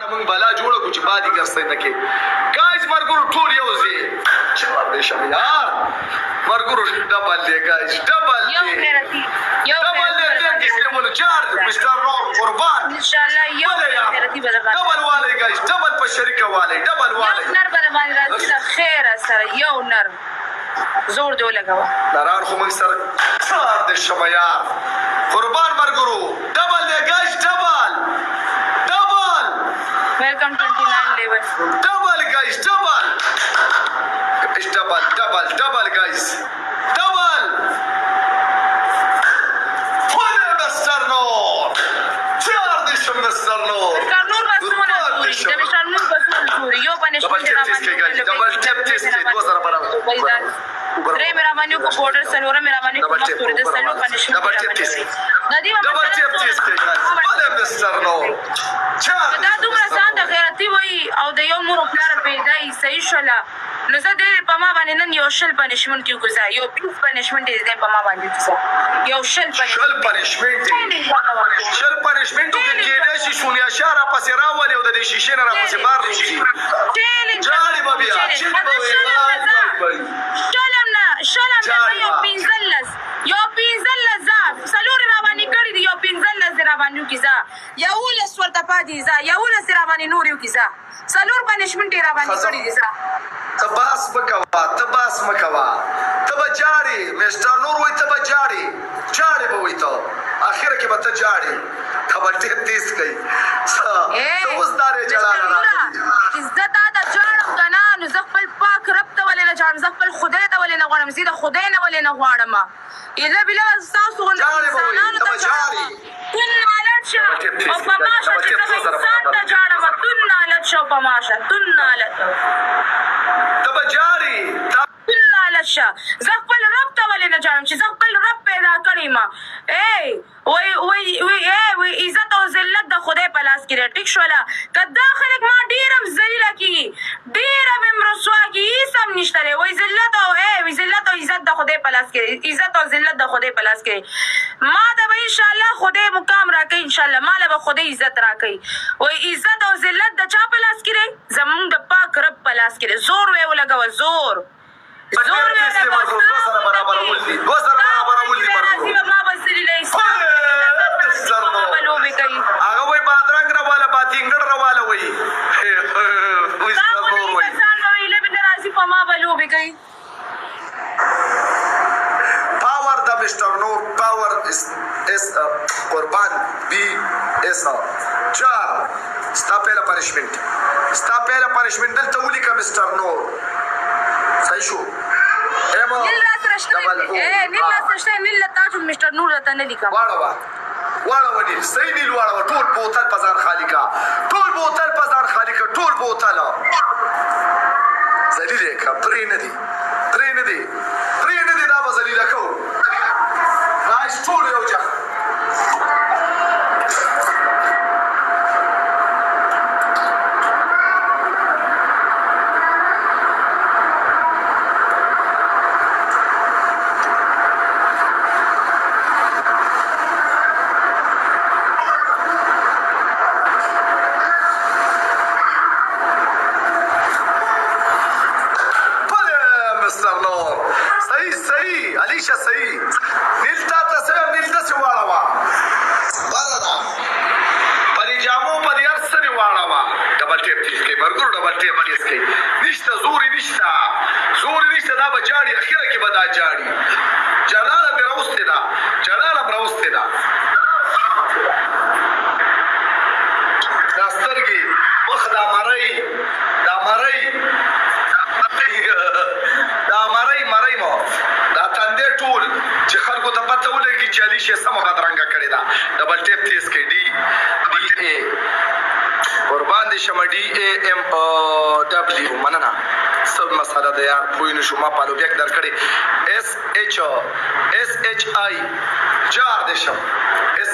موږ بلا جوړه کو چې بادي ګرځي نکې ګایز مرګور ټول یو ځای چوار دې شم یار مرګور ډبل دی ګایز ډبل دی ډبل دی کیسه مول چار مستر نور قربان ان شاء الله یو غیرتی برابر ډبل والے ګایز ډبل په شریک والے ډبل والے نر برابر راځي خیر سره یو نر زور دی لګاوه ناران خو موږ سره چار دې شم یار قربان مرګورو ډبل دی ګایز ډبل Welcome 29 level. Double guys, double. It's double guys. Double. Pune Mr. Noor. Char dish Mr. Noor. Mr. Noor basmona zuri. Mr. Noor basmona zuri. Yo punishment double tap this guys. दो जरा बराबर. रे मेरा मानियो को बॉर्डर सलोरा मेरा मानियो को मस्तूर दे सलो punishment. Double tap this. नदी में double tap this guys. Pune Mr. Noor. Char. دا دومره ځان د غیرتي وای او د یو مور پلار پیدا یې صحیح شوله نو زه دې په ما باندې نن یو شل پنشمنټ کې ګزار یو پیس پنشمنټ دې په ما باندې ګزار یو شل پنشمنټ کې کېدای شي شونیا شاره پسې راولي او د دې شیشې نه راپسې بار روزي جاړي به بیا شلم نه یو پنځلس څلور را باندې کړي دي یو پنځلس را باندې کیزا یولس ورته پاتې ځه یولس را باندې نور یو کیزا څلور پنشمنټ را باندې کړي دي ځه تباس مکوا تبا جاړي مستر نور وای تبا جاړي به وای ته اخر کې به ته جاړي خبر دې تیز کوي ته اوس دارې جړاله راځي عزت دا جاړم کنه نو زه خپل پاک رب ته ولې نه جاړم زه خپل خدای ته ولې نه غواړم زه د خدای نه ولې نه غواړم اله بلا تاسو غواړئ انسانانو ته جاړي تن نالت شو او پماشه چې زه انسان ته جاړم تن نالت شو پماشه تن نالت تبا جاړي زه خپل رب ته ولې نه جاړم چې زه خپل رب پیدا کړی ما وای عزت او ذلت د خدای په لاس کې دی ټیک شوله که دا خلک ما ډېر هم ذلیله کېږي ډېر هم رسوا کېږي هېڅ هم نشته دی وایي ذلت او عزت د خدای په لاس کې دی عزت او ذلت د خدای په لاس کې دی ما ته به انشاءالله خدای مقام راکوي انشاءالله ما له به خدای عزت راکوي وایي عزت او ذلت د چا په لاس کې دی زمونږ د پاک رب په لاس کې دی زور وی ولګوه زور هغه وای بادرنګ راواله باتینګړ راواله وای پاور د مستر نور پاور اس قربان بی اس چار ستا پہلا پنشمنٹ دلته ولیکه مستر نور صحیح شو مستر نور ته نه لیکم واړه ونی صحیح دی واړه ټول بوتل بازار خالی کا ټول بوتل ذلیله کا پرې نه دی دا به ذلیله کو راځ ټول یو ځای نشته دا به جاړي اخره کې به دا جاړي جلاله به راوستې ده دا سترګې مخ دا مرۍ مو دا تندې ټول چې خلکو ته پته ولګي چې علي شي سمه بدرنګه کړې ده ډبل ټیپ تیز کوي ډي اے قربان دي شمه ډي اے ام دبليو مننه سب مساله ده یار پوی نشو ما پالو بیک در کړي اس ایچ آی جار دي شم اس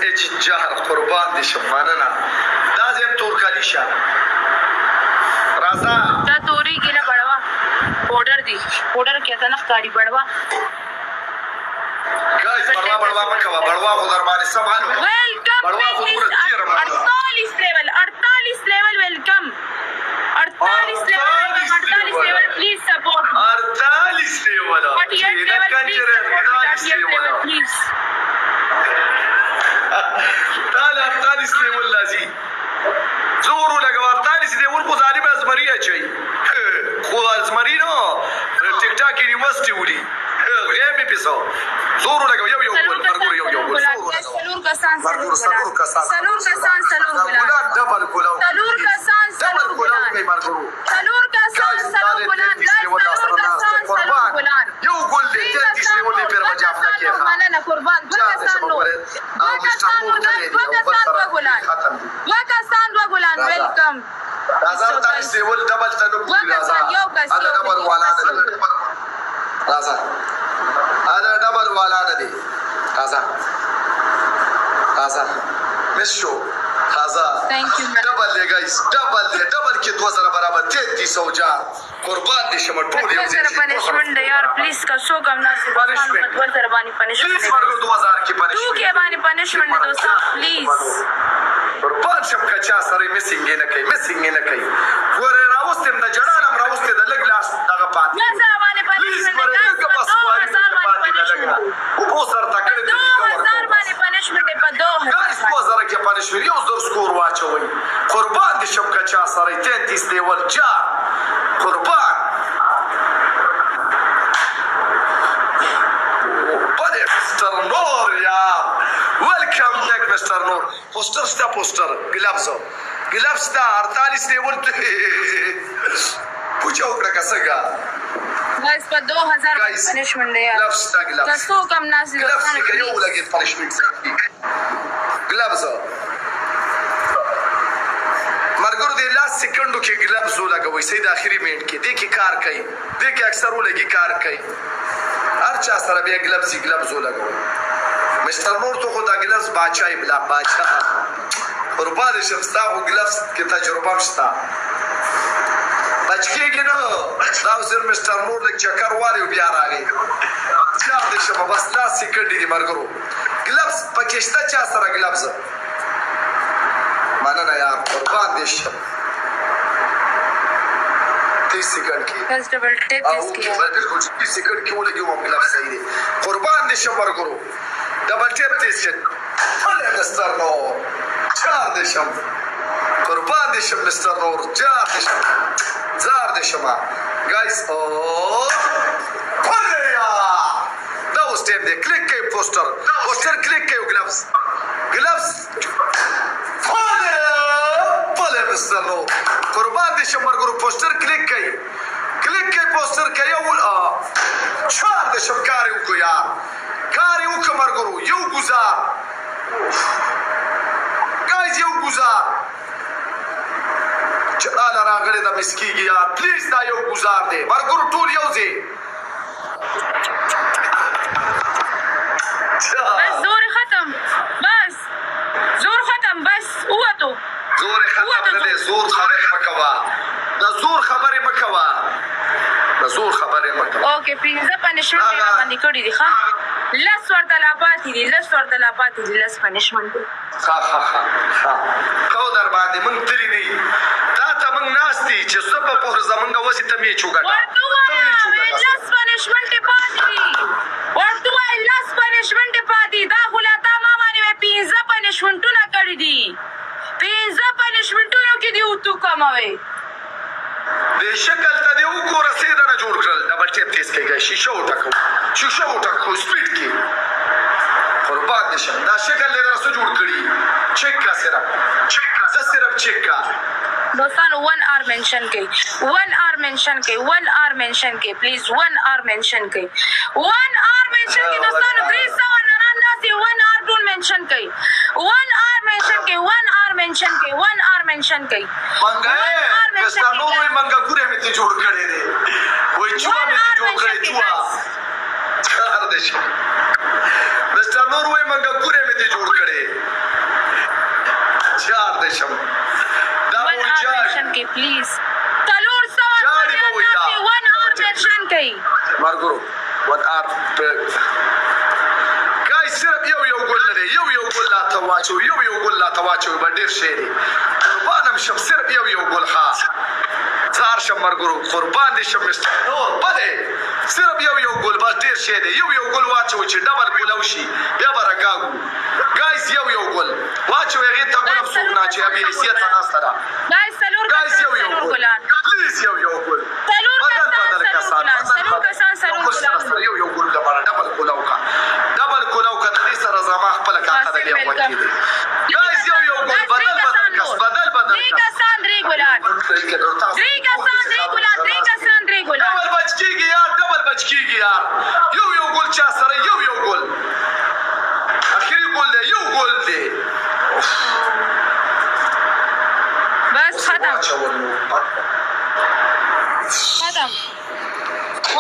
ایچ جار قربان دي شم مننه دا زم تور کالی شه رازا دا توري کې نه بڑوا پاوډر کې ته نه ښکاری بڑوا गाइस बड़वा मत खवा बड़वा को दरबार संभालो वेलकम बड़वा को पूरा चीर मारो 48 level welcome 48 level please support 48 level please تعال 48 لیول لازی زورو لگا 48 لیول کو ظالم ازمری اچي خو ازمری نو ټیک ټاک یونیورسيټي وړي غیمه پیسو زورو لگا یو مرګور یو سلور کسان ډبل ګولو سلور کسان کوي مرګور سلور کسان یو ګول دې 33 لیول دې پر بچا خپل کې نه قربان وکسان وګلان ویلکم 48 لیول ډبل ته نو انا ډبل والا نه راځه انا ډبل والا نه دي راځه مشو خازا ډبل دی گایس ډبل کې 2000 برابر 3300 جا قربان دي شمه ټول یو ځای پنیشمنت دی یار پلیز کا سو کم نه سی پنیشمنت ورته باندې پنیشمنت 2000 کې پنیشمنت تو کې باندې پنیشمنت دوست پلیز قربان شم کچا سره میسینګ نه کوي ګوره راوستم د جړانم راوسته د لګ لاس دغه پات نه سره باندې پنیشمنت او په سر تکړه 2000 باندې پنیشمنت په 2000 کې پنیشمنت یو زر سکور واچوي قربان دي شم کچا سره 33 لیول جا قربان مستر نور یار ویلکم بیک مستر نور پوسټر ګلابس دا 48 لیول ته پوچھو کړه کسګه گایس په 2000 پنیشمنت دی یار تاسو کم ناز ګلابس کې یو لګي پنیشمنت ګلابس مرګور دی لاس سکندو کې ګلابس لګوي سید اخري منټ کې دې کې کار کوي دې کې اکثر ولګي کار کوي هر چا سره بیا ګلابس لګوي مستر نور تو خدا ګلابس باچای بلا باچا قربان شمستا او ګلابس کې تجربه شتا بچکیږي نو دا سر مستر نور د چکر واري بیا راغی چا دې شپه بس لاس سکندې دی مرګرو ګلابس پکشتا چا سره ګلابس مننه یار قربان دې شم 30 سکند کې بس ډبل ټیپ اس کې بالکل 30 سکند کې ولګي مو ګلابس صحیح دی قربان دې شم مرګرو ډبل ټیپ دې شت ولې مستر نور چار دې شم قربان دې شم مستر نور چار دې شم زار دې شم گایس او پلیا دا اوس ټیپ دې کلیک کوي پوسټر کلیک کوي ګلابس پلیا مستر نور قربان دې شم مرګرو پوسټر کلیک کوي پوسټر کوي او چار دې شم کار وکړو یار کار یو مرګرو یو گزار گایز یو گزار چرال راغلی دا مسکیږي یار پلیز دا یو گزار دی مرګرو ټول یو ځای بس زور ختم بس اوتو زور ختم نه دی زور خبرې مکوا اوکې پینځه پنیشمنت باندې کړی دی ښا لس ورته لا پاتې دي لس پنیشمنت ها خو در باندې مونږ تری نه تا ته مونږ ناشتي چې سبا په زمونږ وسی ته می چوغا لس پنیشمنت پاتې دا غلاتا ما باندې پینځه پنیشمنټونه کړی دي کې دی او تو کموي د شکل ته دی وګوره سیده نه جوړ کړل ډبل ټیپ تیز کېږي شیشه وټکو سپیډ کې قربان دي شم دا شکل له راسو جوړ کړی چیک کا صرف چیک کا دوستانو 1 آر منشن کړئ 1 آر منشن کړئ پلیز 1 آر منشن کړئ دوستانو 399 1 آر ټول منشن کړئ 1 آر منشن کړئ مستانو وای منګه ګوره مې ته جوړ کړی دی وای چوا مې ته جوړ کړی چوا چار دې شي مستانو وای منګه ګوره مې ته جوړ کړی چار دې شم دا وای منشن کې پلیز تلور سو 1 آر منشن کې مارګورو 1 آر واچو یو ګل لا ته واچو به ډېر شی دی قربانم شم صرف یو ګل خاص زار شم مرګرو قربان دي شم نور بلې صرف یو ګل بس ډېر شی دی یو ګل واچو چې ډبل ګلو شي بیا به راګاږو ګایز یو ګل واچو هغې ته ګلم څوک نه چې بې حیثیته ناسته ده ګایز یو ګل پلیز یو ګل بدل کسان یو ګل لپاره ډبل ګلو کا د دې سره زما خپله کاته د بیا وکې دی ګایز یو ګل بدل کس بدل ډبل بچ کېږي یار یو ګل چا سره یو ګل اخري ګل دی یو ګل دی بس ختم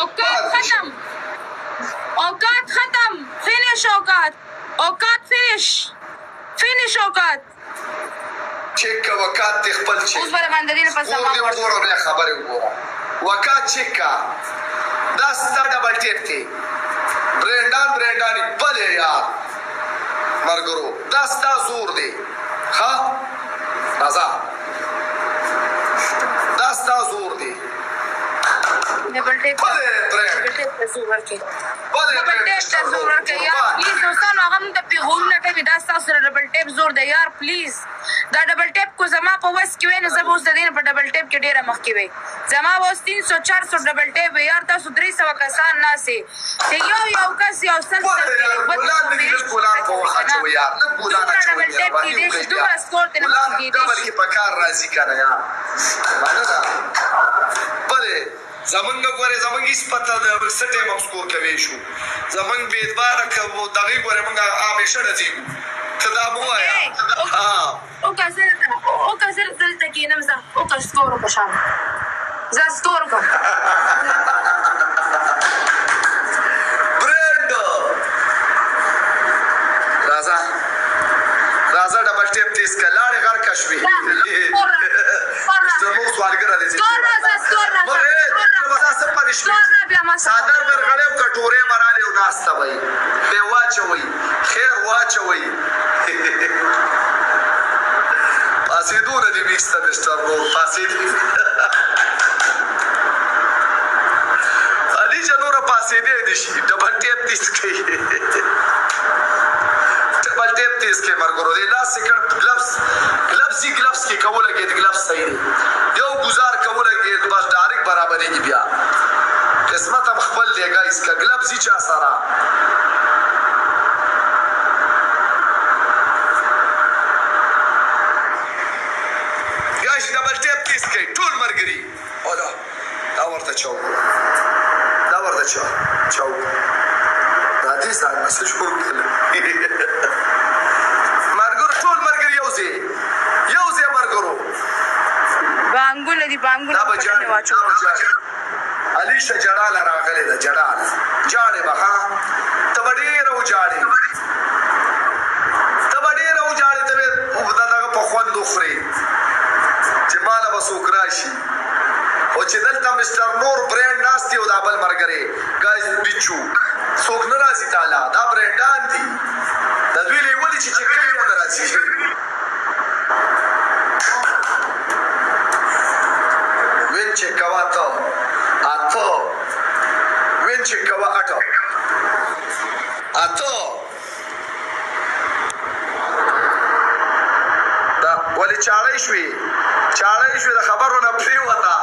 اوقات ختم فینش اوقات چیک کا وقات ته خپل چیک اوس بل باندې دې په سبا وګوره بیا خبرې وګوره وقات چیک کا دا ستر ډبل ټیپ دی برینډان بلې یار مرګرو دا ستا زور دی ها راځه دا ستا زور دی ډبل ټیپ ته زور ورکړي یار پلیز دوستانو هغه موږ ته پیغامونه کوي دا ستاسو سره ډبل ټیپ زور دی یار پلیز دا ډبل ټیپ کو زما په وس کې وای نو زه به اوس د دې په ډبل ټیپ کې ډېره مخکې وای زما به اوس 300-400 ډبل ټیپ وای یار تاسو 300 کسان ناسې چې یو کس یو سل ډبل ټیپ کې دې چې دومره سکور ته نه کېدی شي په کار راځي کنه یار بلې زمونږ ګورې زمونږ هېڅ پته د څه ټایم سکور کوی شو زمونږ بېدباره که دغې ګورې مونږ همیشه ډزېږو ته دا مه وایه وکړه زه دلته کښېنم زه وکړه سکور وکړه شام زه سکور وکړم برنډ راځه ډبل ټیپ تیز کړه لاړې غرقه شوې زموږ سوالګره دی څادر ورغلی او کټورې مرالې او ناسته به یې بې واچوئ خیر واچوئ پاسېدو نه دي ویسته مسټر نور پاسېدې علي چې نوره پاسېدی دي شي ډبل ټیپ تیز کوي ډبل ټیپ تیز کوي مرګرو دی لاس سیکنډ ګلفز کې کوله کې ګلفز صحیح دی یو ګزار کوله کې بس ډایرکټ برابرېږي بیا قسمت هم خپل دی ګایز که ګلفز چا سره ګایز ډبل ټیپ تیز کوي ټول ملګري اولا دا ورته چاو دا دې ځان مسله جوړ کړل مرګرو ټول ملګري یو ځای مرګرو بانګونه دي بانګونه پټنې واچو علي شه جړاله راغلې ده جاړې به ها ته به ډېره وجاړې ته به دغه په خوند وخورې چې ماله به څوک راشي او چې دلته مسټر نور برینډ ناست دی او دا بل ملګری ګایز بیچو څوک نه راځي تاله دا برینډان دي د دوی لیولې چې چک کوي نه راځي وین چک کوه ته وین چک کوه اټه دا ولې چاړی شوې د خبرو نه پرېوته